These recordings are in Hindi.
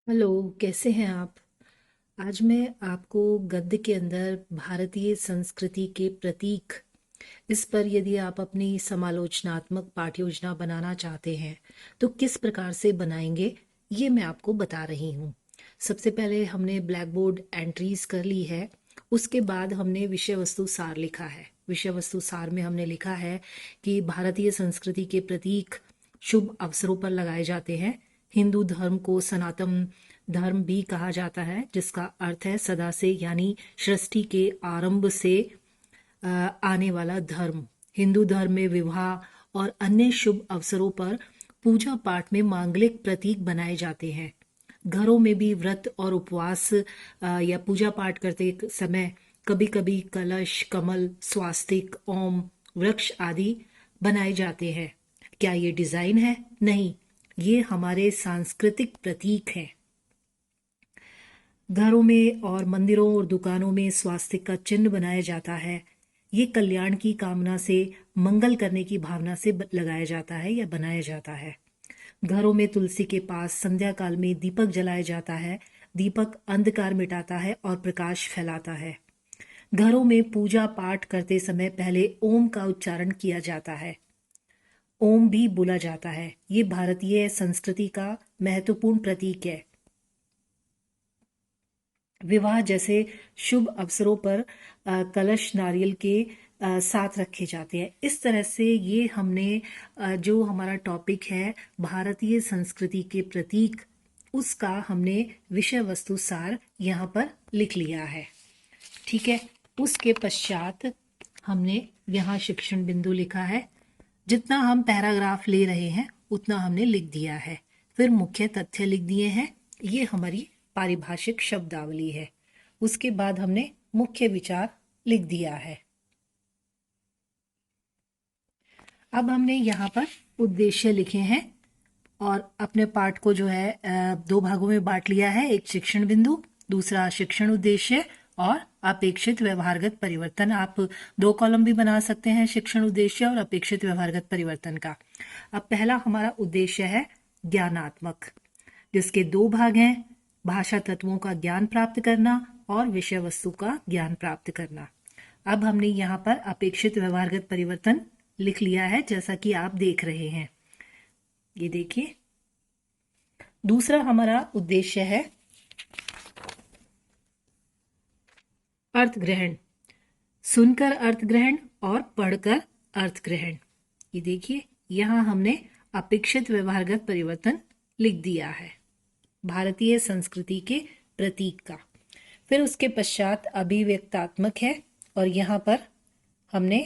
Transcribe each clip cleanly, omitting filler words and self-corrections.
हेलो, कैसे हैं आप? आज मैं आपको गद्य के अंदर भारतीय संस्कृति के प्रतीक, इस पर यदि आप अपनी समालोचनात्मक पाठ योजना बनाना चाहते हैं तो किस प्रकार से बनाएंगे, ये मैं आपको बता रही हूँ। सबसे पहले हमने ब्लैक बोर्ड एंट्रीज कर ली है। उसके बाद हमने विषय वस्तु सार लिखा है। विषय वस्तु सार में हमने लिखा है कि भारतीय संस्कृति के प्रतीक शुभ अवसरों पर लगाए जाते हैं। हिंदू धर्म को सनातन धर्म भी कहा जाता है, जिसका अर्थ है सदा से, यानी सृष्टि के आरंभ से आने वाला धर्म। हिंदू धर्म में विवाह और अन्य शुभ अवसरों पर पूजा पाठ में मांगलिक प्रतीक बनाए जाते हैं। घरों में भी व्रत और उपवास या पूजा पाठ करते समय कभी कभी कलश, कमल, स्वास्तिक, ओम, वृक्ष आदि बनाए जाते हैं। क्या ये डिजाइन है? नहीं, ये हमारे सांस्कृतिक प्रतीक हैं। घरों में और मंदिरों और दुकानों में स्वास्तिक का चिन्ह बनाया जाता है। ये कल्याण की कामना से, मंगल करने की भावना से लगाया जाता है या बनाया जाता है। घरों में तुलसी के पास संध्या काल में दीपक जलाया जाता है। दीपक अंधकार मिटाता है और प्रकाश फैलाता है। घरों में पूजा पाठ करते समय पहले ओम का उच्चारण किया जाता है। ओम भी बोला जाता है। ये भारतीय संस्कृति का महत्वपूर्ण प्रतीक है। विवाह जैसे शुभ अवसरों पर कलश नारियल के साथ रखे जाते हैं। इस तरह से ये हमने जो हमारा टॉपिक है भारतीय संस्कृति के प्रतीक, उसका हमने विषय वस्तु सार यहाँ पर लिख लिया है। ठीक है। उसके पश्चात हमने यहाँ शिक्षण बिंदु लिखा है। जितना हम पैराग्राफ ले रहे हैं उतना हमने लिख दिया है। फिर मुख्य तथ्य लिख दिए हैं। ये हमारी पारिभाषिक शब्दावली है। उसके बाद हमने मुख्य विचार लिख दिया है। अब हमने यहाँ पर उद्देश्य लिखे हैं और अपने पाठ को जो है दो भागों में बांट लिया है। एक शिक्षण बिंदु, दूसरा शिक्षण उद्देश्य और अपेक्षित व्यवहारगत परिवर्तन। आप दो कॉलम भी बना सकते हैं, शिक्षण उद्देश्य और अपेक्षित व्यवहारगत परिवर्तन का। अब पहला हमारा उद्देश्य है ज्ञानात्मक, जिसके दो भाग हैं, भाषा तत्वों का ज्ञान प्राप्त करना और विषय वस्तु का ज्ञान प्राप्त करना। अब हमने यहाँ पर अपेक्षित व्यवहारगत परिवर्तन लिख लिया है, जैसा कि आप देख रहे हैं। ये देखिए। दूसरा हमारा उद्देश्य है अर्थ ग्रहण। सुनकर अर्थ ग्रहण और पढ़कर अर्थ ग्रहण। ये देखिए, यहाँ हमने अपेक्षित व्यवहारगत परिवर्तन लिख दिया है भारतीय संस्कृति के प्रतीक का। फिर उसके पश्चात अभिव्यक्तात्मक है और यहाँ पर हमने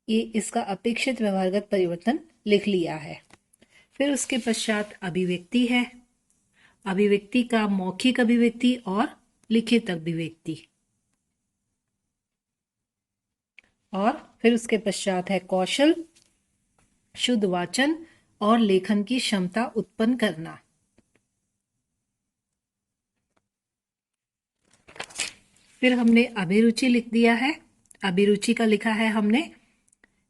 ये इसका अपेक्षित व्यवहारगत परिवर्तन लिख लिया है। फिर उसके पश्चात अभिव्यक्ति है। अभिव्यक्ति का मौखिक अभिव्यक्ति और लिखित अभिव्यक्ति। और फिर उसके पश्चात है कौशल, शुद्ध वाचन और लेखन की क्षमता उत्पन्न करना। फिर हमने अभिरुचि लिख दिया है। अभिरुचि का लिखा है हमने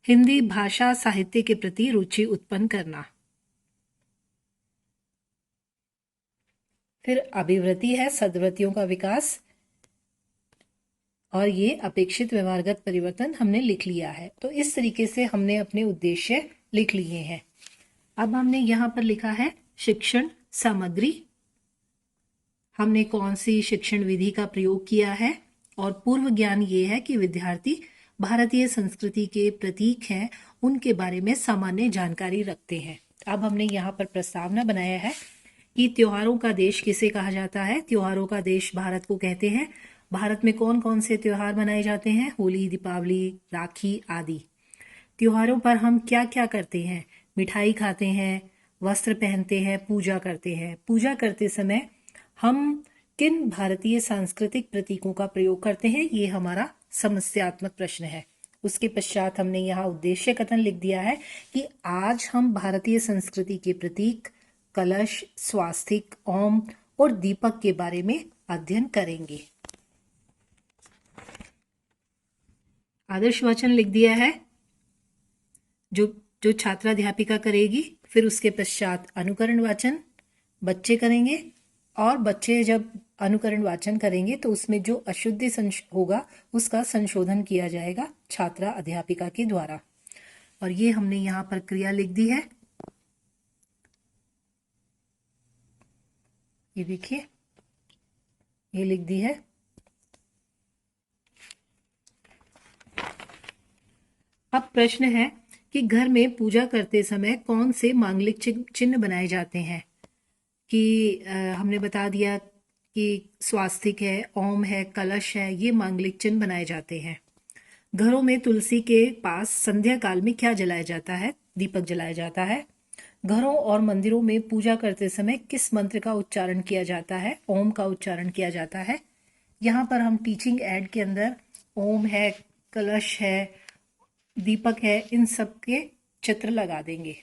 हिंदी भाषा साहित्य के प्रति रुचि उत्पन्न करना। फिर अभिवृत्ति है, सद्वृत्तियों का विकास, और ये अपेक्षित व्यवहारगत परिवर्तन हमने लिख लिया है। तो इस तरीके से हमने अपने उद्देश्य लिख लिए हैं। अब हमने यहाँ पर लिखा है शिक्षण सामग्री। हमने कौन सी शिक्षण विधि का प्रयोग किया है, और पूर्व ज्ञान ये है कि विद्यार्थी भारतीय संस्कृति के प्रतीक हैं, उनके बारे में सामान्य जानकारी रखते हैं। अब हमने यहाँ पर प्रस्तावना बनाया है कि त्योहारों का देश किसे कहा जाता है। त्योहारों का देश भारत को कहते हैं। भारत में कौन कौन से त्योहार मनाए जाते हैं? होली, दीपावली, राखी आदि। त्योहारों पर हम क्या क्या करते हैं? मिठाई खाते हैं, वस्त्र पहनते हैं, पूजा करते हैं। पूजा करते समय हम किन भारतीय सांस्कृतिक प्रतीकों का प्रयोग करते हैं? ये हमारा समस्यात्मक प्रश्न है। उसके पश्चात हमने यहाँ उद्देश्य कथन लिख दिया है कि आज हम भारतीय संस्कृति के प्रतीक कलश, स्वास्तिक, ओम और दीपक के बारे में अध्ययन करेंगे। आदर्श वाचन लिख दिया है जो जो छात्राध्यापिका करेगी। फिर उसके पश्चात अनुकरण वाचन, बच्चे करेंगे, और बच्चे जब अनुकरण वाचन करेंगे तो उसमें जो अशुद्धि होगा उसका संशोधन किया जाएगा छात्रा अध्यापिका के द्वारा। और ये हमने यहाँ पर क्रिया लिख दी है, ये देखिए, ये लिख दी है। अब प्रश्न है कि घर में पूजा करते समय कौन से मांगलिक चिन्ह बनाए जाते हैं। कि हमने बता दिया कि स्वास्तिक है, ओम है, कलश है, ये मांगलिक चिन्ह बनाए जाते हैं। घरों में तुलसी के पास संध्या काल में क्या जलाया जाता है? दीपक जलाया जाता है। घरों और मंदिरों में पूजा करते समय किस मंत्र का उच्चारण किया जाता है? ओम का उच्चारण किया जाता है। यहाँ पर हम टीचिंग एड के अंदर ओम है, कलश है, दीपक है, इन सब के चित्र लगा देंगे।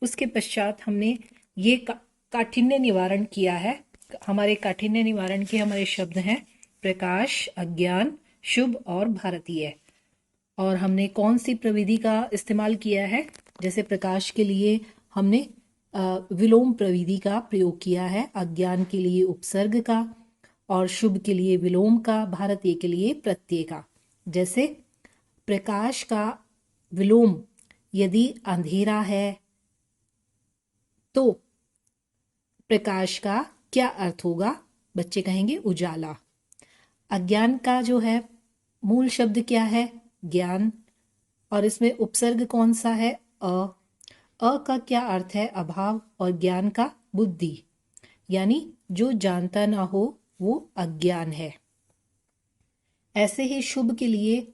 उसके पश्चात हमने ये काठिन्य निवारण किया है। हमारे काठिन्य निवारण के हमारे शब्द हैं प्रकाश, अज्ञान, शुभ और भारतीय। और हमने कौन सी प्रविधि का इस्तेमाल किया है? जैसे प्रकाश के लिए हमने विलोम प्रविधि का प्रयोग किया है, अज्ञान के लिए उपसर्ग का, और शुभ के लिए विलोम का, भारतीय के लिए प्रत्यय का। जैसे प्रकाश का विलोम यदि अंधेरा है तो प्रकाश का क्या अर्थ होगा? बच्चे कहेंगे उजाला। अज्ञान का जो है मूल शब्द क्या है? ज्ञान। और इसमें उपसर्ग कौन सा है? अ का क्या अर्थ है? अभाव। और ज्ञान का बुद्धि, यानी जो जानता ना हो वो अज्ञान है। ऐसे ही शुभ के लिए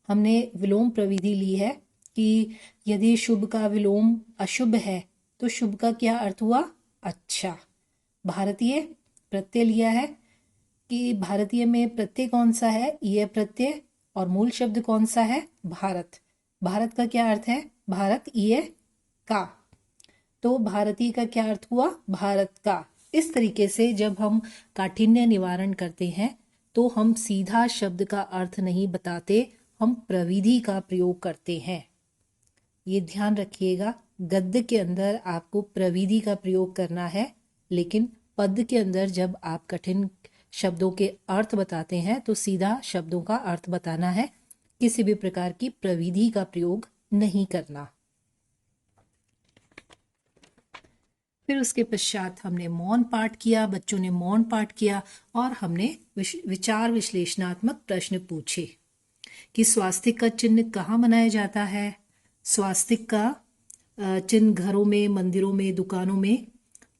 हमने विलोम प्रविधि ली है कि यदि शुभ का विलोम अशुभ है तो शुभ का क्या अर्थ हुआ? अच्छा। भारतीय प्रत्यय लिया है कि भारतीय में प्रत्यय कौन सा है? ये प्रत्यय। और मूल शब्द कौन सा है? भारत। भारत का क्या अर्थ है? भारत ये का। तो भारतीय का क्या अर्थ हुआ? भारत का। इस तरीके से जब हम काठिन्य निवारण करते हैं तो हम सीधा शब्द का अर्थ नहीं बताते, हम प्रविधि का प्रयोग करते हैं। ये ध्यान रखिएगा, गद्य के अंदर आपको प्रविधि का प्रयोग करना है, लेकिन पद्य के अंदर जब आप कठिन शब्दों के अर्थ बताते हैं तो सीधा शब्दों का अर्थ बताना है, किसी भी प्रकार की प्रविधि का प्रयोग नहीं करना। फिर उसके पश्चात हमने मौन पाठ किया, बच्चों ने मौन पाठ किया और हमने विचार विश्लेषणात्मक प्रश्न पूछे कि स्वास्तिक का चिन्ह कहाँ मनाया जाता है। स्वास्तिक का चिन्ह घरों में, मंदिरों में, दुकानों में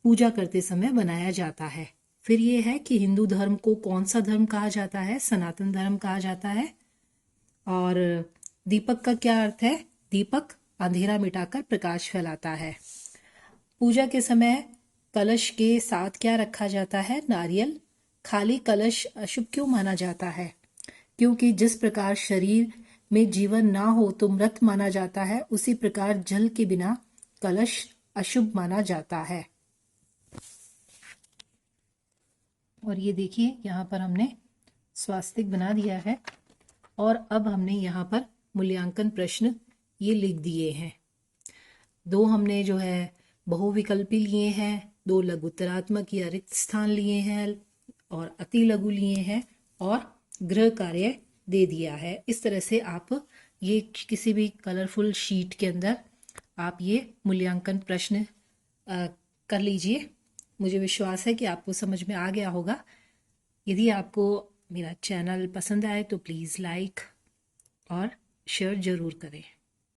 पूजा करते समय बनाया जाता है। फिर ये है कि हिंदू धर्म को कौन सा धर्म कहा जाता है? सनातन धर्म कहा जाता है। और दीपक का क्या अर्थ है? दीपक अंधेरा मिटाकर प्रकाश फैलाता है। पूजा के समय कलश के साथ क्या रखा जाता है? नारियल। खाली कलश अशुभ क्यों माना जाता है? क्योंकि जिस प्रकार शरीर में जीवन ना हो तो मृत माना जाता है, उसी प्रकार जल के बिना कलश अशुभ माना जाता है। और ये देखिए, यहाँ पर हमने स्वास्तिक बना दिया है और अब हमने यहाँ पर मूल्यांकन प्रश्न ये लिख दिए हैं। 2 हमने जो है बहुविकल्पी लिए हैं, 2 लघुत्तरात्मक या रिक्त स्थान लिए हैं और अति लघु लिए हैं, और गृह कार्य दे दिया है। इस तरह से आप ये किसी भी कलरफुल शीट के अंदर आप ये मूल्यांकन प्रश्न कर लीजिए। मुझे विश्वास है कि आपको समझ में आ गया होगा। यदि आपको मेरा चैनल पसंद आए तो प्लीज़ लाइक और शेयर ज़रूर करें।